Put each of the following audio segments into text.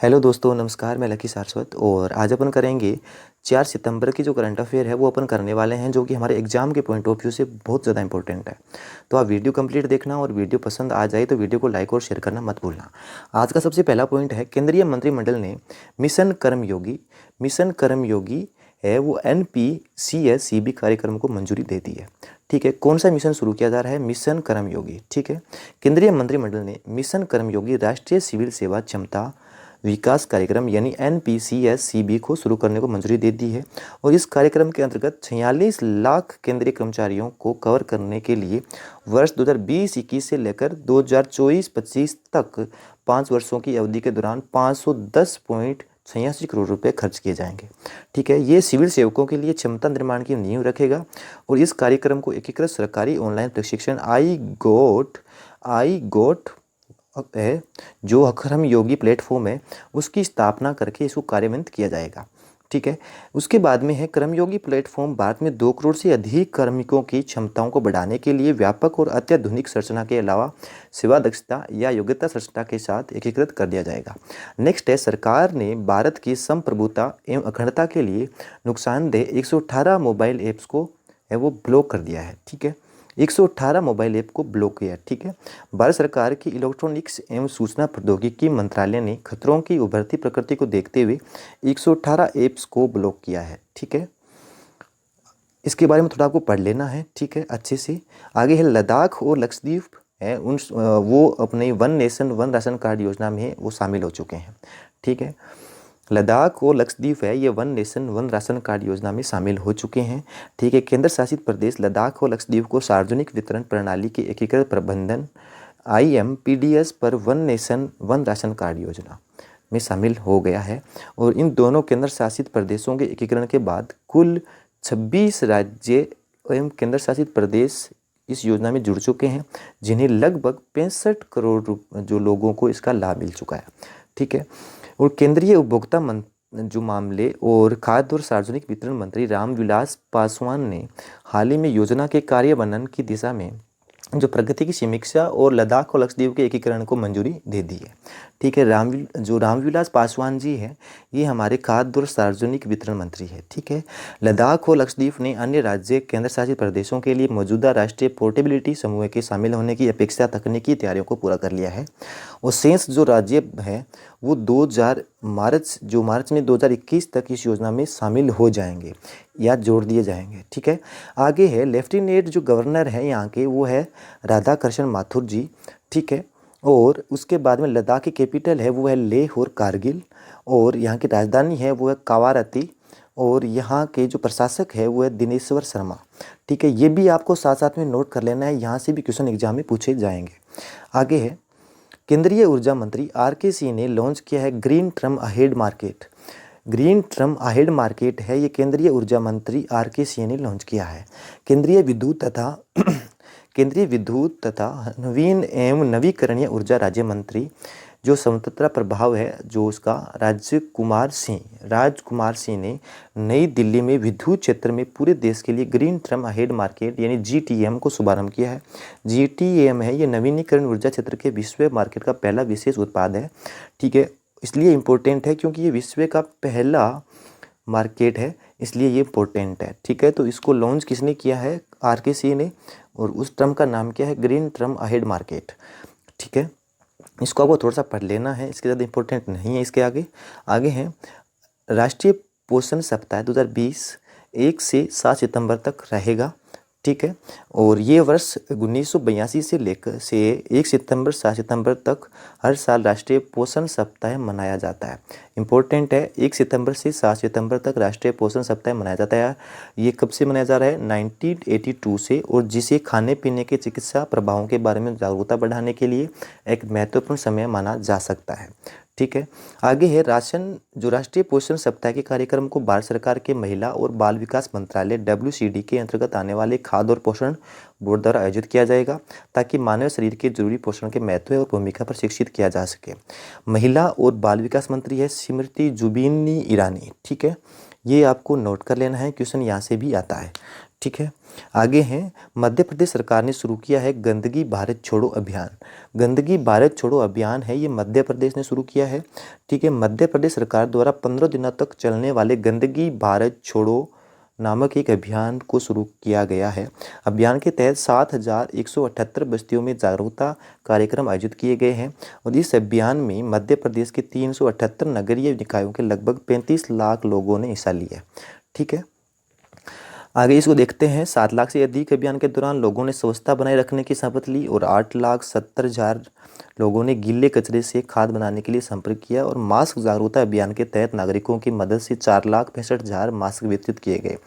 Hello दोस्तों, नमस्कार। मैं लकी सारस्वत और आज अपन करेंगे 4 सितंबर की जो करंट अफेयर है वो अपन करने वाले हैं, जो कि हमारे एग्जाम के पॉइंट ऑफ व्यू से बहुत ज़्यादा इंपॉर्टेंट है। तो आप वीडियो कंप्लीट देखना और वीडियो पसंद आ जाए तो वीडियो को लाइक और शेयर करना मत भूलना। आज का सबसे पहला पॉइंट है, केंद्रीय मंत्रिमंडल ने मिशन कर्मयोगी है वो NPCSCB कार्यक्रम को मंजूरी दे दी है। ठीक है, कौन सा मिशन शुरू किया जा रहा है? मिशन कर्मयोगी। ठीक है, केंद्रीय मंत्रिमंडल ने मिशन कर्मयोगी राष्ट्रीय सिविल सेवा क्षमता विकास कार्यक्रम यानी NPCSCB को शुरू करने को मंजूरी दे दी है। और इस कार्यक्रम के अंतर्गत 46 लाख केंद्रीय कर्मचारियों को कवर करने के लिए वर्ष 2020-21 से लेकर 2024-25 तक 5 वर्षों की अवधि के दौरान 510.86 करोड़ रुपए खर्च किए जाएंगे। ठीक है, ये सिविल सेवकों के लिए क्षमता निर्माण की नींव रखेगा। और इस कार्यक्रम को एकीकृत सरकारी ऑनलाइन प्रशिक्षण आई गोट है, जो कर्मयोगी प्लेटफॉर्म है, उसकी स्थापना करके इसको कार्यान्वित किया जाएगा। ठीक है, उसके बाद में है कर्मयोगी प्लेटफॉर्म भारत में 2 करोड़ से अधिक कार्मिकों की क्षमताओं को बढ़ाने के लिए व्यापक और अत्याधुनिक संरचना के अलावा सेवा दक्षता या योग्यता संरचना के साथ एकीकृत कर दिया जाएगा। नेक्स्ट है, सरकार ने भारत की संप्रभुता एवं अखंडता के लिए नुकसानदेह 118 मोबाइल ऐप्स को है वो ब्लॉक कर दिया है। ठीक है, 118 मोबाइल ऐप को ब्लॉक किया। ठीक है, भारत सरकार की इलेक्ट्रॉनिक्स एवं सूचना प्रौद्योगिकी मंत्रालय ने खतरों की उभरती प्रकृति को देखते हुए 118 ऐप्स को ब्लॉक किया है। ठीक है, इसके बारे में थोड़ा आपको पढ़ लेना है। ठीक है, अच्छे से। आगे है, लद्दाख और लक्षद्वीप है वो अपने one nation one ration card योजना में वो शामिल हो चुके हैं। ठीक है, लद्दाख और लक्षद्वीप है ये one nation one ration card योजना में शामिल हो चुके हैं। ठीक है, केंद्र शासित प्रदेश लद्दाख और लक्षद्वीप को सार्वजनिक वितरण प्रणाली के एकीकृत प्रबंधन IMPDS पर one nation one ration card योजना में शामिल हो गया है। और इन दोनों केंद्र शासित प्रदेशों के एकीकरण के बाद कुल 26 राज्य एवं केंद्र शासित प्रदेश इस योजना में जुड़ चुके हैं, जिन्हें लगभग 65 करोड़ जो लोगों को इसका लाभ मिल चुका है। ठीक है, और केंद्रीय उपभोक्ता जो मामले और खाद्य और सार्वजनिक वितरण मंत्री रामविलास पासवान ने हाल ही में योजना के कार्यान्वयन की दिशा में जो प्रगति की समीक्षा और लद्दाख और लक्षद्वीप के एकीकरण को मंजूरी दे दी है। ठीक है, रामविलास पासवान जी हैं, ये हमारे खाद्य और सार्वजनिक वितरण मंत्री है। ठीक है, लद्दाख और लक्षद्वीप ने अन्य राज्य केंद्र शासित प्रदेशों के लिए मौजूदा राष्ट्रीय पोर्टेबिलिटी समूह के शामिल होने की अपेक्षा तकनीकी तैयारियों को पूरा कर लिया है। और शेष जो राज्य हैं वो मार्च में 2021 तक इस योजना में शामिल हो जाएंगे या जोड़ दिए जाएंगे। ठीक है, आगे है, लेफ्टिनेंट जो गवर्नर है यहाँ के वो है राधाकृष्ण माथुर जी। ठीक है, और उसके बाद में लद्दाख की कैपिटल है वो है लेह और कारगिल, और यहाँ की राजधानी है वो है कावारती, और यहाँ के जो प्रशासक है वो है दिनेश्वर शर्मा। ठीक है, ये भी आपको साथ साथ में नोट कर लेना है, यहाँ से भी क्वेश्चन एग्जाम में पूछे जाएंगे। आगे है, केंद्रीय ऊर्जा मंत्री RK सिंह ने लॉन्च किया है green term ahead market. Green term ahead market है ये केंद्रीय ऊर्जा मंत्री RK सिंह ने लॉन्च किया है। केंद्रीय विद्युत तथा नवीन एवं नवीकरणीय ऊर्जा राज्य मंत्री जो स्वतंत्रता प्रभाव है जो उसका राजकुमार सिंह ने नई दिल्ली में विद्युत क्षेत्र में पूरे देश के लिए ग्रीन टर्म अहेड मार्केट यानी GTM को शुभारंभ किया है। GTM है ये नवीनीकरण ऊर्जा क्षेत्र के विश्व मार्केट का पहला विशेष उत्पाद है। ठीक है, इसलिए इम्पोर्टेंट है क्योंकि ये विश्व का पहला मार्केट है, इसलिए ये इम्पोर्टेंट है। ठीक है, तो इसको लॉन्च किसने किया है? RK सिंह ने, और उस टर्म का नाम क्या है? Green term ahead market. ठीक है, इसको आपको थोड़ा सा पढ़ लेना है, इसके ज़्यादा इंपॉर्टेंट नहीं है। इसके आगे हैं, राष्ट्रीय पोषण सप्ताह 2020 1 से 7 सितंबर तक रहेगा। ठीक है, और ये वर्ष 1982 से लेकर 1 सितंबर 7 सितंबर तक हर साल राष्ट्रीय पोषण सप्ताह मनाया जाता है। इम्पोर्टेंट है, 1 सितंबर से 7 सितंबर तक राष्ट्रीय पोषण सप्ताह मनाया जाता है। ये कब से मनाया जा रहा है? 1982 से, और जिसे खाने पीने के चिकित्सा प्रभावों के बारे में जागरूकता बढ़ाने के लिए एक महत्वपूर्ण समय माना जा सकता है। ठीक है, आगे है, राष्ट्रीय पोषण सप्ताह के कार्यक्रम को भारत सरकार के महिला और बाल विकास मंत्रालय WCD के अंतर्गत आने वाले खाद्य और पोषण बोर्ड द्वारा आयोजित किया जाएगा, ताकि मानव शरीर के जरूरी पोषण के महत्व और भूमिका पर शिक्षित किया जा सके। महिला और बाल विकास मंत्री है स्मृति जुबिनी ईरानी। ठीक है, ये आपको नोट कर लेना है, क्वेश्चन यहाँ से भी आता है। ठीक है। आगे हैं, मध्य प्रदेश सरकार ने शुरू किया है गंदगी भारत छोड़ो अभियान। गंदगी भारत छोड़ो अभियान है, ये मध्य प्रदेश ने शुरू किया है। ठीक है, मध्य प्रदेश सरकार द्वारा 15 दिनों तक चलने वाले गंदगी भारत छोड़ो नामक एक अभियान को शुरू किया गया है। अभियान के तहत 7,178 बस्तियों में जागरूकता कार्यक्रम आयोजित किए गए हैं और इस अभियान में मध्य प्रदेश के 378 नगरीय निकायों के लगभग 35 लाख लोगों ने हिस्सा लिया। ठीक है, आगे इसको देखते हैं। 7 लाख से अधिक अभियान के दौरान लोगों ने स्वच्छता बनाए रखने की शपथ ली और 8,70,000 लोगों ने गीले कचरे से खाद बनाने के लिए संपर्क किया और मास्क जागरूकता अभियान के तहत नागरिकों की मदद से 4,65,000 मास्क वितरित किए गए।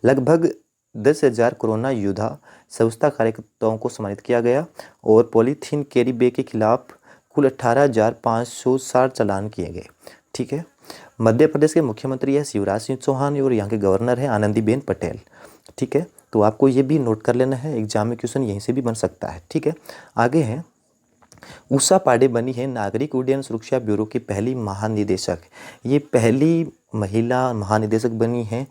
लगभग 10,000 कोरोना योद्धा स्वच्छता कार्यकर्ताओं को सम्मानित किया गया और पॉलीथीन कैरी बैग के खिलाफ कुल 18,560 चालान किए गए। ठीक है, मध्य प्रदेश के मुख्यमंत्री है शिवराज सिंह चौहान और यहाँ के गवर्नर है आनंदीबेन पटेल। ठीक है, तो आपको ये भी नोट कर लेना है, एग्जाम में क्वेश्चन यहीं से भी बन सकता है। ठीक है, आगे है, उषा पांडे बनी है नागरिक उड्डयन सुरक्षा ब्यूरो की पहली महानिदेशक। ये पहली महिला महानिदेशक बनी है,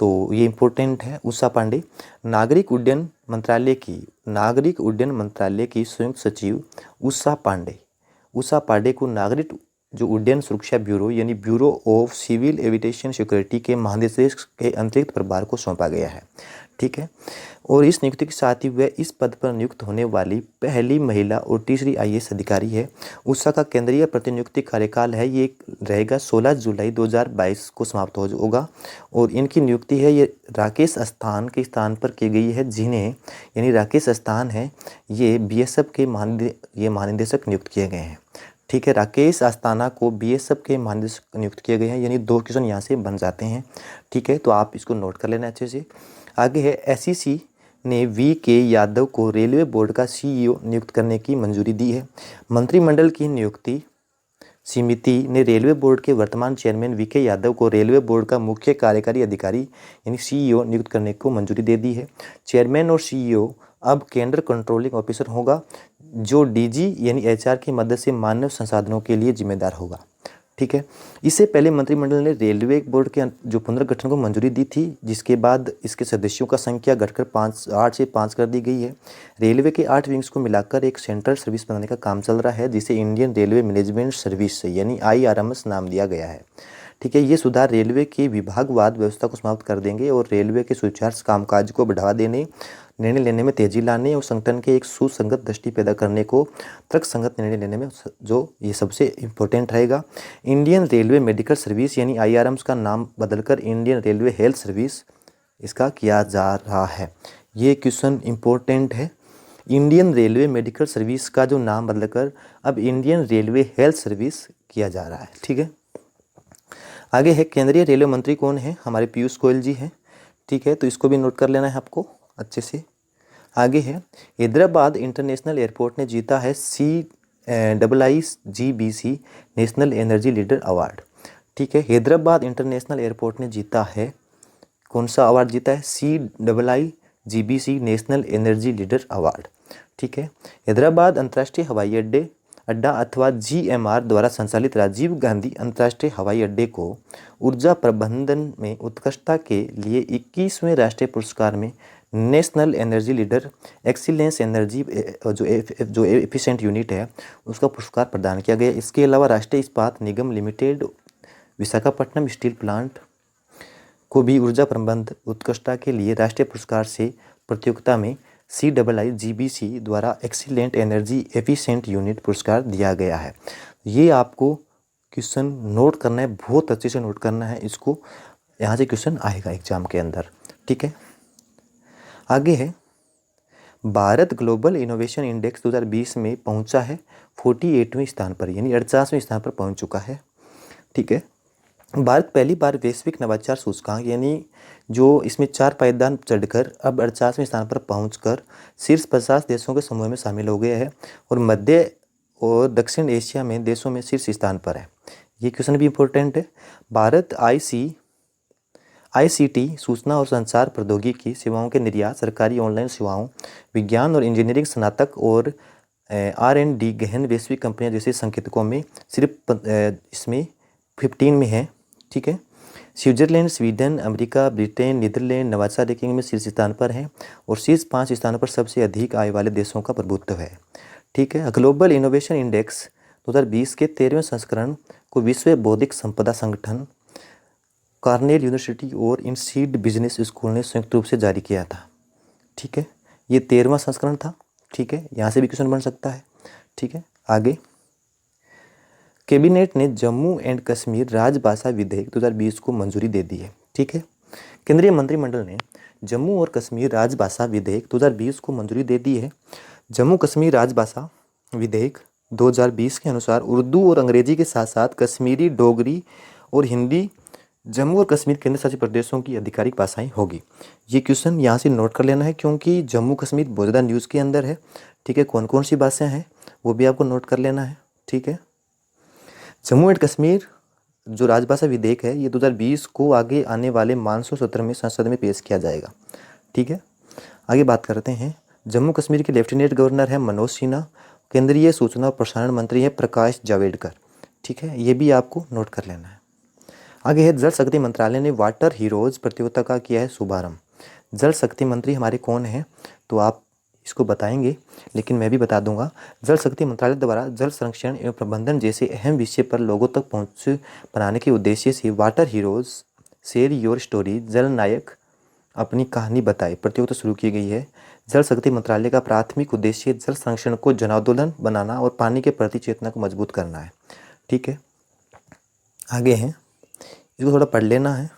तो ये इम्पोर्टेंट है। उषा पांडे नागरिक उड्डयन मंत्रालय की संयुक्त सचिव उषा पांडे को नागरिक जो उड्डयन सुरक्षा ब्यूरो यानी bureau of civil aviation security के महानिदेशक के अतिरिक्त प्रभार को सौंपा गया है। ठीक है, और इस नियुक्ति के साथ ही वह इस पद पर नियुक्त होने वाली पहली महिला और तीसरी IAS अधिकारी है। उषा का केंद्रीय प्रतिनियुक्ति कार्यकाल है, ये रहेगा 16 जुलाई 2022 को समाप्त होगा और इनकी नियुक्ति है ये राकेश अस्थाना के स्थान पर की गई है, जिन्हें यानी राकेश अस्थाना है ये BSF के महानिदेशक नियुक्त किए गए हैं। ठीक है, राकेश अस्थाना को BSF के महानिदेशक नियुक्त किए गए हैं, यानी 2 क्वेश्चन यहाँ से बन जाते हैं। ठीक है, तो आप इसको नोट कर लेना अच्छे से। आगे है, SEC ने VK यादव को रेलवे बोर्ड का CEO नियुक्त करने की मंजूरी दी है। मंत्रिमंडल की नियुक्ति समिति ने रेलवे बोर्ड के वर्तमान चेयरमैन VK यादव को रेलवे बोर्ड का मुख्य कार्यकारी अधिकारी यानी CEO नियुक्त करने को मंजूरी दे दी है। चेयरमैन और CEO अब केंद्र कंट्रोलिंग ऑफिसर होगा, जो DG यानी HR की मदद से मानव संसाधनों के लिए जिम्मेदार होगा। ठीक है, इससे पहले मंत्रिमंडल ने रेलवे बोर्ड के जो पुनर्गठन को मंजूरी दी थी, जिसके बाद इसके सदस्यों का संख्या घटकर 8 से 5 कर दी गई है। रेलवे के 8 विंग्स को मिलाकर एक सेंट्रल सर्विस बनाने का काम चल रहा है, जिसे इंडियन रेलवे मैनेजमेंट सर्विस यानी IRMS नाम दिया गया है। ठीक है, ये सुधार रेलवे की विभागवाद व्यवस्था को समाप्त कर देंगे और रेलवे के सुचारू कामकाज को बढ़ावा देने, निर्णय लेने में तेजी लाने और संगठन के एक सुसंगत दृष्टि पैदा करने को तर्कसंगत निर्णय लेने में जो ये सबसे इम्पोर्टेंट रहेगा। इंडियन रेलवे मेडिकल सर्विस यानी IRMS का नाम बदलकर इंडियन रेलवे हेल्थ सर्विस इसका किया जा रहा है। ये क्वेश्चन इम्पोर्टेंट है। इंडियन रेलवे मेडिकल सर्विस का जो नाम बदलकर अब इंडियन रेलवे हेल्थ सर्विस किया जा रहा है। ठीक है, आगे है, केंद्रीय रेलवे मंत्री कौन है? हमारे पीयूष गोयल जी हैं। ठीक है, तो इसको भी नोट कर लेना है आपको अच्छे से। आगे है, हैदराबाद इंटरनेशनल एयरपोर्ट ने जीता है CIIGBC national energy leader award. ठीक है, हैदराबाद इंटरनेशनल एयरपोर्ट ने जीता है, कौन सा अवार्ड जीता है? CIIGBC national energy leader award. ठीक है, हैदराबाद अंतर्राष्ट्रीय हवाई अड्डा अथवा GMR द्वारा संचालित राजीव गांधी अंतर्राष्ट्रीय हवाई अड्डे को ऊर्जा प्रबंधन में उत्कृष्टता के लिए 21वें राष्ट्रीय पुरस्कार में national energy leader excellence energy जो एफिशिएंट यूनिट है उसका पुरस्कार प्रदान किया गया। इसके अलावा राष्ट्रीय इस्पात निगम लिमिटेड विशाखापट्टनम स्टील प्लांट को भी ऊर्जा प्रबंध उत्कृष्टता के लिए राष्ट्रीय पुरस्कार से प्रतियोगिता में CIIGBC द्वारा एक्सीलेंट एनर्जी एफिशिएंट यूनिट पुरस्कार दिया गया है। ये आपको क्वेश्चन नोट करना है, बहुत अच्छे से नोट करना है इसको, यहाँ से क्वेश्चन आएगा एग्जाम के अंदर। ठीक है, आगे है, भारत ग्लोबल इनोवेशन इंडेक्स 2020 में पहुंचा है 48वें स्थान पर, यानी 48वें स्थान पर पहुंच चुका है। ठीक है, भारत पहली बार वैश्विक नवाचार सूचकांक यानी जो इसमें 4 पायदान चढ़कर अब 48वें स्थान पर पहुंचकर शीर्ष 50 देशों के समूह में शामिल हो गया है और मध्य और दक्षिण एशिया में देशों में शीर्ष स्थान पर है। ये क्वेश्चन भी इम्पोर्टेंट है। भारत ICT सूचना और संचार प्रौद्योगिकी सेवाओं के निर्यात, सरकारी ऑनलाइन सेवाओं, विज्ञान और इंजीनियरिंग स्नातक और R&D गहन वैश्विक कंपनियां जैसे संकेतकों में सिर्फ इसमें 15 में है। ठीक है, Switzerland, Sweden, America, Britain, Netherland नवाचार रैंकिंग में शीर्ष स्थान पर हैं और शीर्ष 5 स्थानों पर सबसे अधिक आय वाले देशों का प्रभुत्व है। ठीक है। ग्लोबल इनोवेशन इंडेक्स 2020 के 13वें संस्करण को विश्व बौद्धिक संपदा संगठन, कॉर्नेल यूनिवर्सिटी और इनसीड बिजनेस स्कूल ने संयुक्त रूप से जारी किया था। ठीक है, ये 13वां संस्करण था। ठीक है, यहाँ से भी क्वेश्चन बन सकता है। ठीक है, आगे कैबिनेट ने जम्मू एंड कश्मीर राजभाषा विधेयक 2020 को मंजूरी दे दी है। ठीक है, केंद्रीय मंत्रिमंडल ने जम्मू और कश्मीर राजभाषा विधेयक 2020 को मंजूरी दे दी है। जम्मू कश्मीर राजभाषा विधेयक 2020 के अनुसार उर्दू और अंग्रेजी के साथ साथ कश्मीरी, डोगरी और हिंदी जम्मू और कश्मीर केंद्र शासित प्रदेशों की आधिकारिक भाषाएं होगी। ये क्वेश्चन यहाँ से नोट कर लेना है क्योंकि जम्मू कश्मीर बहुत ज़्यादा न्यूज़ के अंदर है। ठीक है, कौन कौन सी भाषाएं हैं वो भी आपको नोट कर लेना है। ठीक है, जम्मू एंड कश्मीर जो राजभाषा विधेयक है ये 2020 को आगे आने वाले मानसून सत्र में संसद में पेश किया जाएगा। ठीक है, आगे बात करते हैं। जम्मू कश्मीर के लेफ्टिनेंट गवर्नर है मनोज सिन्हा, केंद्रीय सूचना और प्रसारण मंत्री है प्रकाश जावड़ेकर। ठीक है, ये भी आपको नोट कर लेना है। आगे है जल शक्ति मंत्रालय ने वाटर हीरोज प्रतियोगिता का किया है शुभारंभ। जल शक्ति मंत्री हमारे कौन हैं तो आप इसको बताएंगे, लेकिन मैं भी बता दूंगा। जल शक्ति मंत्रालय द्वारा जल संरक्षण एवं प्रबंधन जैसे अहम विषय पर लोगों तक पहुंच बनाने के उद्देश्य से water heroes share your story जल नायक अपनी कहानी बताए प्रतियोगिता शुरू की गई है। जल शक्ति मंत्रालय का प्राथमिक उद्देश्य जल संरक्षण को जन आंदोलन बनाना और पानी के प्रति चेतना को मजबूत करना है। ठीक है, आगे हैं, इसको थोड़ा पढ़ लेना है,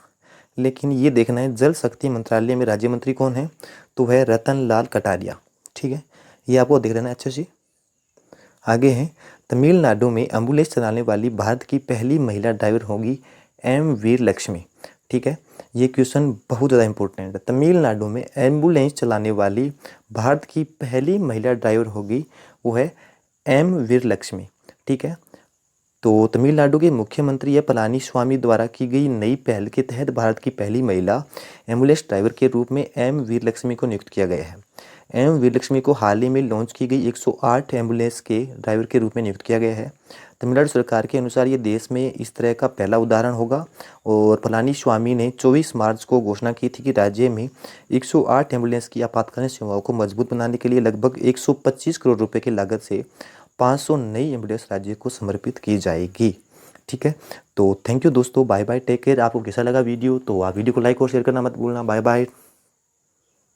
लेकिन ये देखना है जल शक्ति मंत्रालय में राज्य मंत्री कौन है तो वह रतन लाल कटारिया। ठीक है, ये आपको देख लेना है अच्छे से। आगे है तमिलनाडु में एम्बुलेंस चलाने वाली भारत की पहली महिला ड्राइवर होगी एम वीर लक्ष्मी। ठीक है, ये क्वेश्चन बहुत ज़्यादा इंपॉर्टेंट है। तमिलनाडु में एम्बुलेंस चलाने वाली भारत की पहली महिला ड्राइवर होगी वो है एम वीर लक्ष्मी। ठीक है, तो तमिलनाडु के मुख्यमंत्री या पलानीस्वामी द्वारा की गई नई पहल के तहत भारत की पहली महिला एम्बुलेंस ड्राइवर के रूप में एम वीरलक्ष्मी को नियुक्त किया गया है। एम वीरलक्ष्मी को हाल ही में लॉन्च की गई 108 एम्बुलेंस के ड्राइवर के रूप में नियुक्त किया गया है। तमिलनाडु सरकार के अनुसार ये देश में इस तरह का पहला उदाहरण होगा और पलानीस्वामी ने 24 मार्च को घोषणा की थी कि राज्य में 108 एम्बुलेंस की आपातकालीन सेवाओं को मजबूत बनाने के लिए लगभग 125 करोड़ रुपये की लागत से 500 नई एम्बुलेंस राज्य को समर्पित की जाएगी। ठीक है, तो थैंक यू दोस्तों, बाय बाय, टेक केयर। आपको कैसा लगा वीडियो तो आप वीडियो को लाइक और शेयर करना मत भूलना। Bye bye.